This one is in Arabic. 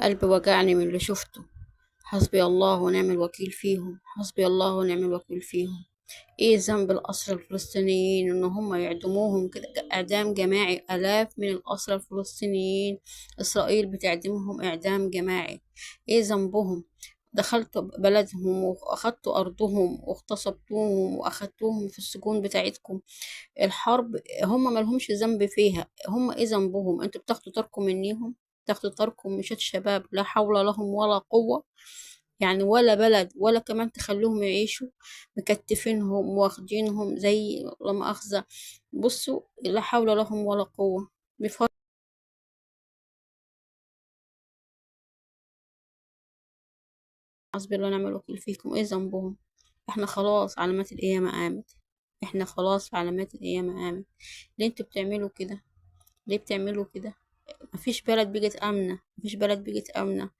قلبي وجعني من اللي شفته. حسبي الله ونعم الوكيل فيهم، حسبي الله ونعم الوكيل فيهم. ايه ذنب الأسرى الفلسطينيين ان هم يعدموهم كده اعدام جماعي؟ الاف من الأسرى الفلسطينيين اسرائيل بتعدمهم اعدام جماعي. ايه ذنبهم؟ دخلتوا بلدهم واخدتوا ارضهم واغتصبتوهم واخدتوهم في السجون بتاعتكم. الحرب هم ملهمش ذنب فيها، هم ايه ذنبهم؟ انتوا بتاخدوا طاركم منيهم، بتاخدوا طاركم مشات شباب لا حول لهم ولا قوة. يعني ولا بلد ولا كمان تخلوهم يعيشوا، مكتفينهم واخدينهم زي لا مؤاخذة. بصوا لا حول لهم ولا قوة. بفضل. حسبي الله ونعم الوكيل فيكم. ايه ذنبهم؟ احنا خلاص علامات القيامة قامت، احنا خلاص علامات القيامة قامت. ليه انتوا بتعملوا كده؟ ليه بتعملوا كده؟ مفيش بلد بقت آمنة، مفيش بلد بقت آمنة.